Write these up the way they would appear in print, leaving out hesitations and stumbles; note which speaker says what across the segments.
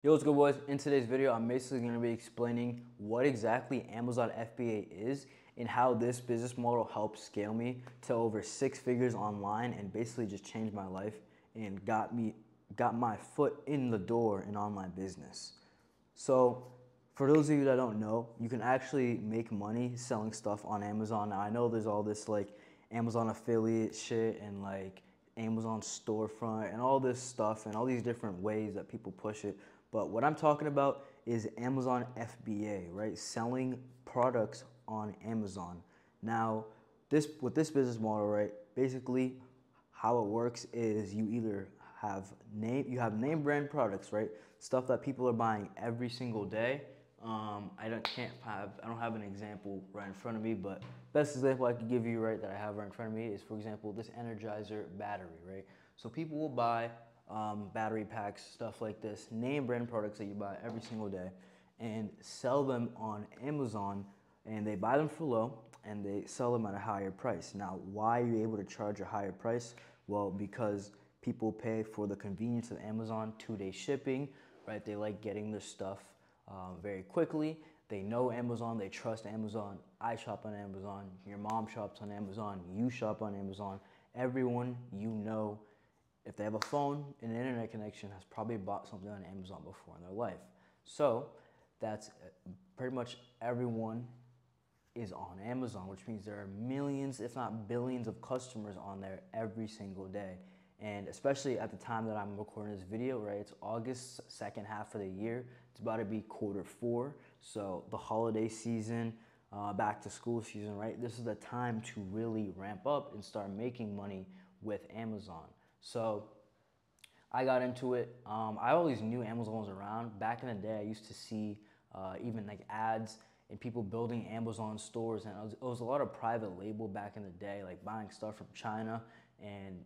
Speaker 1: Yo, what's good, boys? In today's video, I'm basically going to be explaining what exactly Amazon FBA is and how this business model helped scale me to over 6 figures online and basically just changed my life and got my foot in the door in online business. So, for those of you that don't know, you can actually make money selling stuff on Amazon. Now, I know there's all this like Amazon affiliate shit and like Amazon storefront and all this stuff and all these different ways that people push it. But what I'm talking about is Amazon FBA, right? Selling products on Amazon. Now, with this business model, right? Basically, how it works is you have name brand products, right? Stuff that people are buying every single day. I don't have an example right in front of me, but best example I could give you, right, that I have right in front of me is, for example, this Energizer battery, right? So people will buy battery packs, stuff like this, name brand products that you buy every single day, and sell them on Amazon, and they buy them for low and they sell them at a higher price. Now, why are you able to charge a higher price? Well, because people pay for the convenience of Amazon, 2-day shipping, right? They like getting their stuff very quickly. They know Amazon, they trust Amazon. I shop on Amazon, your mom shops on Amazon, you shop on Amazon. Everyone you know, if they have a phone and an internet connection, has probably bought something on Amazon before in their life. So that's pretty much everyone is on Amazon, which means there are millions, if not billions, of customers on there every single day. And especially at the time that I'm recording this video, right? It's August, second half of the year. It's about to be Q4. So the holiday season, back to school season, right? This is the time to really ramp up and start making money with Amazon. So I got into it. I always knew Amazon was around. Back in the day, I used to see even like ads and people building Amazon stores, and it was a lot of private label back in the day, like buying stuff from China and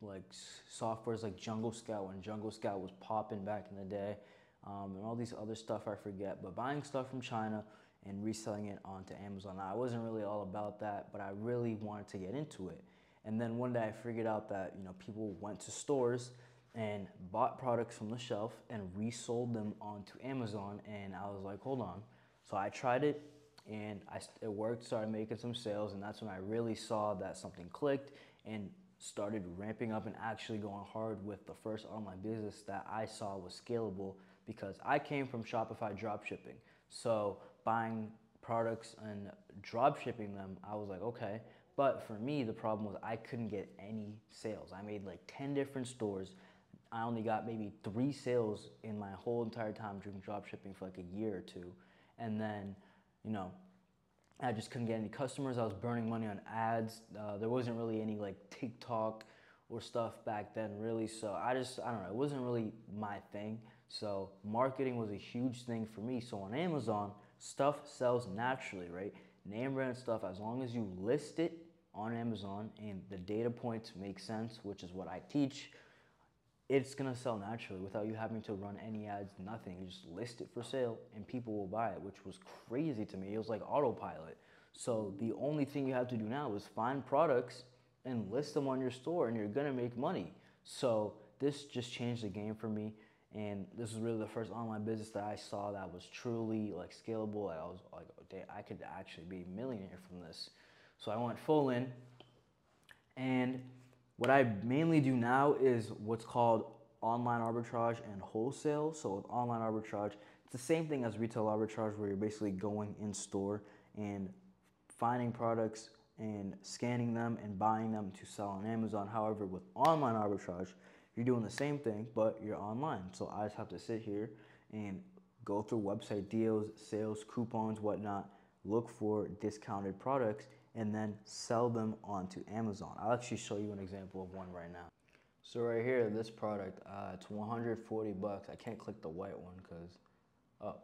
Speaker 1: like softwares like Jungle Scout when Jungle Scout was popping back in the day, and all these other stuff I forget. But buying stuff from China and reselling it onto Amazon. Now, I wasn't really all about that, but I really wanted to get into it. And then one day I figured out that people went to stores and bought products from the shelf and resold them onto Amazon, and I was like, hold on. So I tried it and it worked, started making some sales, and that's when I really saw that something clicked and started ramping up and actually going hard with the first online business that I saw was scalable, because I came from Shopify dropshipping. So buying products and drop shipping them, I was like, okay. But for me, the problem was I couldn't get any sales. I made like 10 different stores. I only got maybe 3 sales in my whole entire time doing drop shipping for like a year or two. And then, you know, I just couldn't get any customers. I was burning money on ads. There wasn't really any like TikTok or stuff back then, really. So I don't know, it wasn't really my thing. So marketing was a huge thing for me. So on Amazon, stuff sells naturally, right? Name brand stuff, as long as you list it on Amazon and the data points make sense, which is what I teach, it's gonna sell naturally without you having to run any ads, nothing. You just list it for sale and people will buy it, which was crazy to me. It was like autopilot. So the only thing you have to do now is find products and list them on your store, and you're gonna make money. So this just changed the game for me, and this was really the first online business that I saw that was truly like scalable. I was like, I could actually be a millionaire from this. So I went full in, and what I mainly do now is what's called online arbitrage and wholesale. So with online arbitrage, it's the same thing as retail arbitrage, where you're basically going in store and finding products and scanning them and buying them to sell on Amazon. However, with online arbitrage, you're doing the same thing, but you're online. So I just have to sit here and go through website deals, sales, coupons, whatnot, look for discounted products, and then sell them onto Amazon. I'll actually show you an example of one right now. So right here, this product, it's 140 bucks. I can't click the white one because, oh,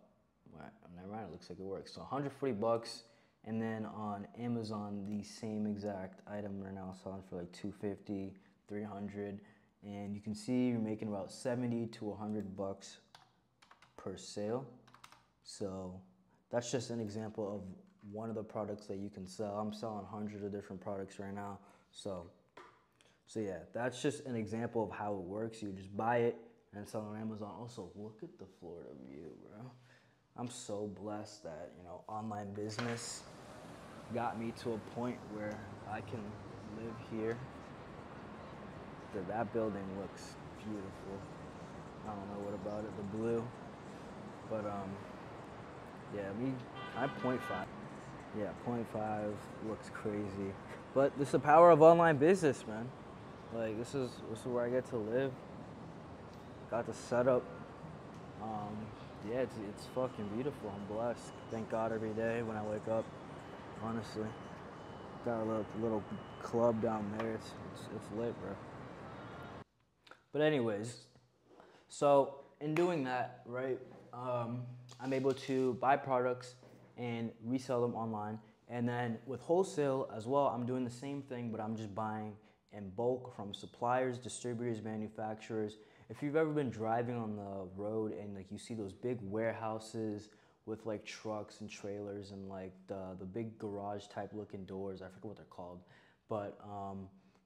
Speaker 1: never mind, it looks like it works. So 140 bucks, and then on Amazon, the same exact item are now selling for like 250, 300, and you can see you're making about 70 to 100 bucks per sale. So that's just an example of one of the products that you can sell. I'm selling hundreds of different products right now. So yeah, that's just an example of how it works. You just buy it and sell on Amazon. Also, look at the Florida view, bro. I'm so blessed that, online business got me to a point where I can live here. That building looks beautiful. I don't know what about it, the blue, but yeah, I'm 0.5. Yeah, 0.5 looks crazy, but this is the power of online business, man. Like this is where I get to live. Got the setup. Um, yeah, it's fucking beautiful. I'm blessed. Thank God every day when I wake up. Honestly, got a little club down there. It's lit, bro. But anyways, so in doing that, right, I'm able to buy products and resell them online. And then with wholesale as well, I'm doing the same thing, but I'm just buying in bulk from suppliers, distributors, manufacturers. If you've ever been driving on the road and like you see those big warehouses with like trucks and trailers and like the big garage type looking doors, I forget what they're called, but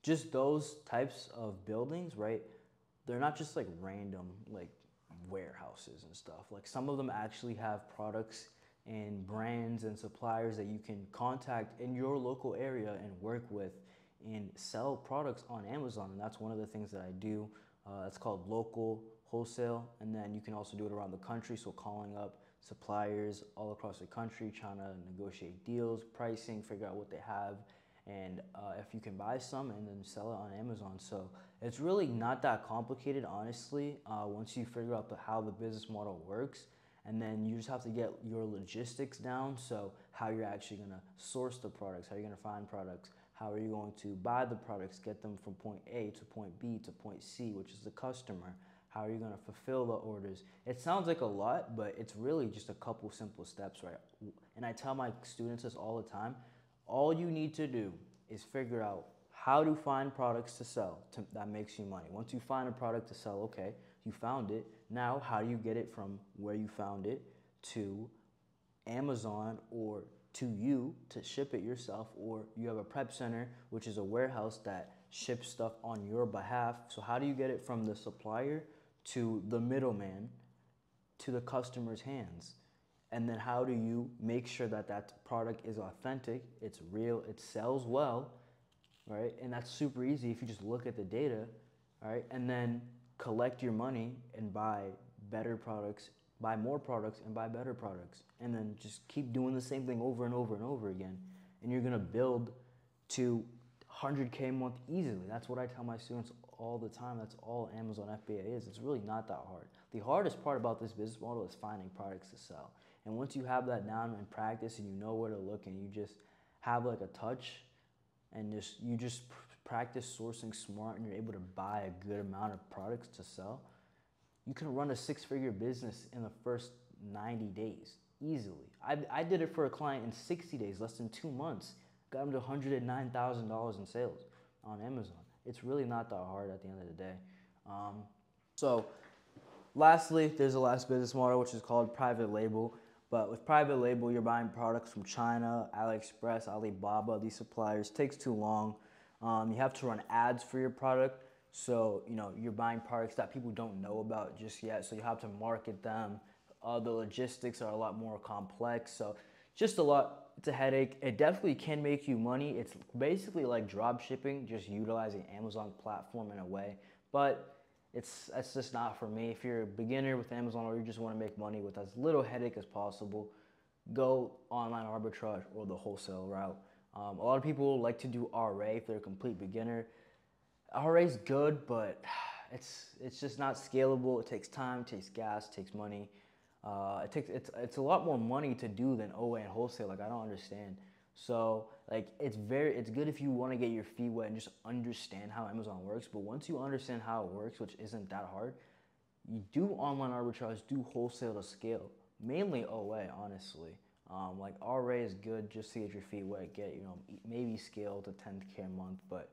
Speaker 1: just those types of buildings, right? They're not just like random like warehouses and stuff. Like some of them actually have products and brands and suppliers that you can contact in your local area and work with and sell products on Amazon. And that's one of the things that I do. It's called local wholesale. And then you can also do it around the country. So calling up suppliers all across the country, trying to negotiate deals, pricing, figure out what they have, and if you can buy some and then sell it on Amazon. So it's really not that complicated, honestly, once you figure out how the business model works. And then you just have to get your logistics down. So how you're actually gonna source the products, how you're gonna find products, how are you going to buy the products, get them from point A to point B to point C, which is the customer. How are you gonna fulfill the orders? It sounds like a lot, but it's really just a couple simple steps, right? And I tell my students this all the time. All you need to do is figure out how to find products to sell that makes you money. Once you find a product to sell, okay, you found it. Now, how do you get it from where you found it to Amazon or to you to ship it yourself, or you have a prep center, which is a warehouse that ships stuff on your behalf. So how do you get it from the supplier to the middleman to the customer's hands? And then how do you make sure that that product is authentic, it's real, it sells well, right? And that's super easy if you just look at the data, right? And then collect your money and buy better products, buy more products and buy better products. And then just keep doing the same thing over and over and over again. And you're gonna build to 100K a month easily. That's what I tell my students all the time. That's all Amazon FBA is. It's really not that hard. The hardest part about this business model is finding products to sell. And once you have that down in practice and you know where to look and you just have like a touch and you just practice sourcing smart and you're able to buy a good amount of products to sell, you can run a 6-figure business in the first 90 days easily. I did it for a client in 60 days, less than 2 months. Got him to $109,000 in sales on Amazon. It's really not that hard at the end of the day. So lastly, there's a last business model, which is called private label. But with private label, you're buying products from China, AliExpress, Alibaba, these suppliers. It takes too long. You have to run ads for your product. So, you're buying products that people don't know about just yet. So you have to market them. The logistics are a lot more complex. So just it's a headache. It definitely can make you money. It's basically like drop shipping, just utilizing Amazon platform in a way. But that's just not for me. If you're a beginner with Amazon or you just want to make money with as little headache as possible, go online arbitrage or the wholesale route. A lot of people like to do RA if they're a complete beginner. RA is good, but it's just not scalable. It takes time, it takes gas, it takes money. It's a lot more money to do than OA and wholesale. Like I don't understand. So like it's good if you want to get your feet wet and just understand how Amazon works. But once you understand how it works, which isn't that hard, you do online arbitrage, do wholesale to scale. Mainly OA, honestly. Like RA is good just to get your feet wet, maybe scale to 10K a month, but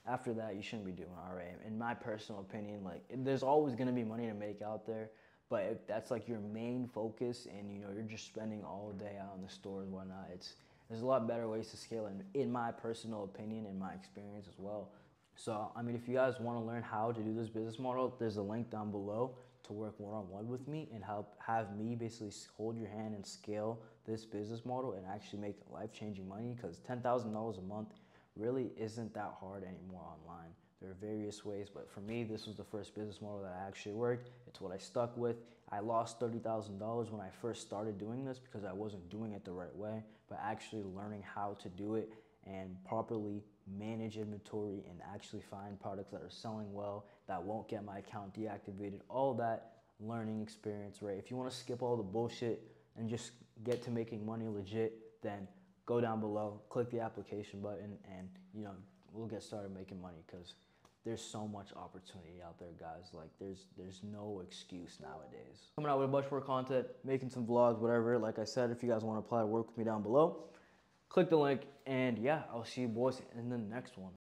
Speaker 1: after that you shouldn't be doing RA. In my personal opinion, like there's always gonna be money to make out there. But if that's like your main focus and you're just spending all day out in the stores and whatnot, there's a lot better ways to scale in my personal opinion, in my experience as well. So, I mean, if you guys want to learn how to do this business model, there's a link down below. to work one-on-one with me and have me basically hold your hand and scale this business model and actually make life-changing money, because $10,000 a month really isn't that hard anymore online. There are various ways, but for me, this was the first business model that actually worked. It's what I stuck with. I lost $30,000 when I first started doing this because I wasn't doing it the right way, but actually learning how to do it and properly manage inventory and actually find products that are selling well, that won't get my account deactivated, all that learning experience, right? If you want to skip all the bullshit and just get to making money legit, then go down below, click the application button, and we'll get started making money, because there's so much opportunity out there, guys. Like there's no excuse nowadays. Coming out with a bunch more content, making some vlogs, whatever. Like I said, if you guys want to apply to work with me down below, click the link, and yeah, I'll see you boys in the next one.